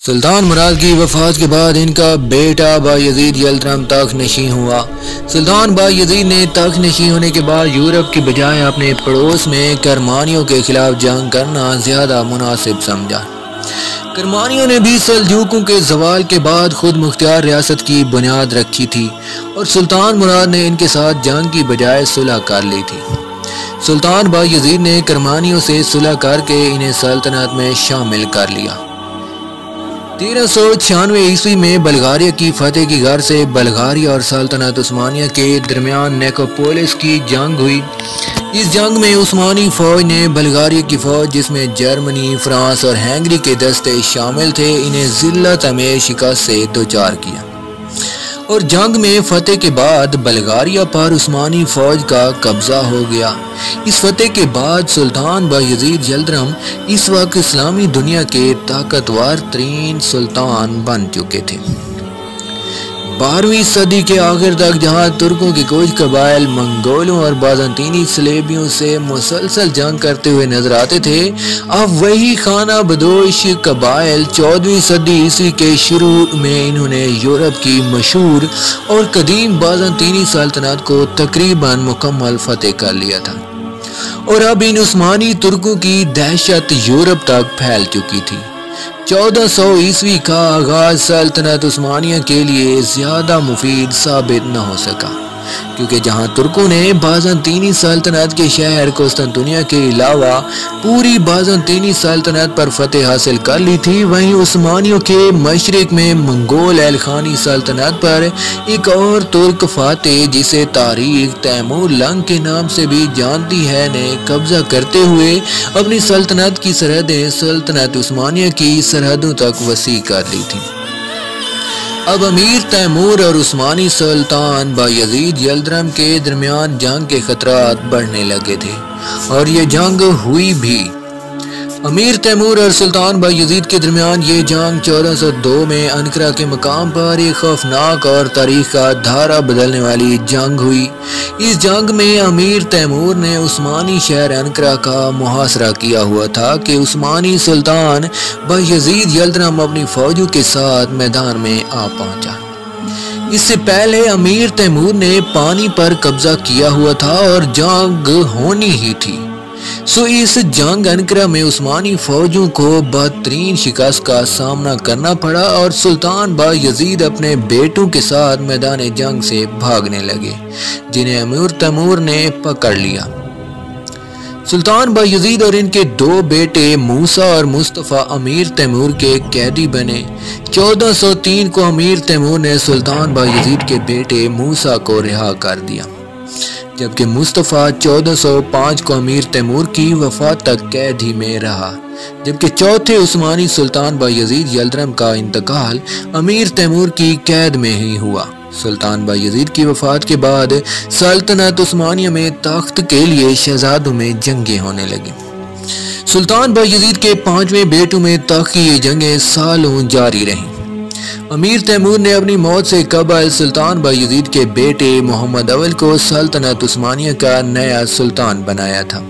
سلطان مراد کی وفات کے بعد ان کا بیٹا بایزید یلدرم تخت نشین ہوا۔ سلطان بایزید نے تخت نشین ہونے کے بعد یورپ کی بجائے اپنے پڑوس میں کرمانیوں کے خلاف جنگ کرنا زیادہ مناسب سمجھا۔ کرمانیوں نے بھی سلجوقوں کے زوال کے بعد خود مختار ریاست کی بنیاد رکھی تھی اور سلطان مراد نے ان کے ساتھ جنگ کی بجائے صلح کر لی تھی۔ سلطان بایزید نے کرمانیوں سے صلح کر کے انہیں سلطنت میں شامل کر لیا۔ 1396 عیسوی میں بلغاریہ کی فتح کی غرض سے بلغاریہ اور سلطنت عثمانیہ کے درمیان نیکوپولس کی جنگ ہوئی۔ اس جنگ میں عثمانی فوج نے بلغاریہ کی فوج جس میں جرمنی، فرانس اور ہنگری کے دستے شامل تھے انہیں ذلت آمیز شکست سے دوچار کیا اور جنگ میں فتح کے بعد بلغاریہ پر عثمانی فوج کا قبضہ ہو گیا۔ اس فتح کے بعد سلطان بایزید یلدرم اس وقت اسلامی دنیا کے طاقتور ترین سلطان بن چکے تھے۔ 12ویں صدی کے آخر تک جہاں ترکوں کے کچھ قبائل منگولوں اور بازنطینی صلیبیوں سے مسلسل جنگ کرتے ہوئے نظر آتے تھے، اب وہی خانہ بدوش قبائل 14ویں صدی عیسوی کے شروع میں انہوں نے یورپ کی مشہور اور قدیم بازنطینی سلطنت کو تقریباً مکمل فتح کر لیا تھا اور اب ان عثمانی ترکوں کی دہشت یورپ تک پھیل چکی تھی۔ 1400 عیسوی کا آغاز سلطنت عثمانیہ کے لیے زیادہ مفید ثابت نہ ہو سکا، کیونکہ جہاں ترکوں نے بازنطینی سلطنت کے شہر قسطنطنیہ کے علاوہ پوری بازنطینی سلطنت پر فتح حاصل کر لی تھی، وہیں عثمانیوں کے مشرق میں منگول ایلخانی سلطنت پر ایک اور ترک فاتح جسے تاریخ تیمور لنگ کے نام سے بھی جانتی ہے نے قبضہ کرتے ہوئے اپنی سلطنت کی سرحدیں سلطنت عثمانیہ کی سرحدوں تک وسیع کر لی تھی۔ اب امیر تیمور اور عثمانی سلطان بایزید یلدرم کے درمیان جنگ کے خطرات بڑھنے لگے تھے اور یہ جنگ ہوئی بھی۔ امیر تیمور اور سلطان بایزید کے درمیان یہ جنگ 1402 میں انقرہ کے مقام پر ایک خوفناک اور تاریخ کا دھارا بدلنے والی جنگ ہوئی۔ اس جنگ میں امیر تیمور نے عثمانی شہر انقرہ کا محاصرہ کیا ہوا تھا کہ عثمانی سلطان بایزید یلدرم اپنی فوجوں کے ساتھ میدان میں آ پہنچا۔ اس سے پہلے امیر تیمور نے پانی پر قبضہ کیا ہوا تھا اور جنگ ہونی ہی تھی، اس جنگ انقرہ میں عثمانی فوجوں کو بدترین شکست کا سامنا کرنا پڑا اور سلطان بایزید اپنے بیٹوں کے ساتھ میدان جنگ سے بھاگنے لگے جنہیں امیر تیمور نے پکڑ لیا۔ سلطان بایزید اور ان کے دو بیٹے موسیٰ اور مصطفیٰ امیر تیمور کے قیدی بنے۔ 1403 کو امیر تیمور نے سلطان بایزید کے بیٹے موسیٰ کو رہا کر دیا، جبکہ مصطفیٰ 1405 کو امیر تیمور کی وفات تک قید ہی میں رہا، جبکہ چوتھے عثمانی سلطان بایزید یلدرم کا انتقال امیر تیمور کی قید میں ہی ہوا۔ سلطان بایزید کی وفات کے بعد سلطنت عثمانیہ میں تخت کے لیے شہزادوں میں جنگیں ہونے لگیں۔ سلطان بایزید کے 5ویں بیٹوں میں تخت کی یہ جنگیں سالوں جاری رہیں۔ امیر تیمور نے اپنی موت سے قبل سلطان بایزید کے بیٹے محمد اول کو سلطنت عثمانیہ کا نیا سلطان بنایا تھا۔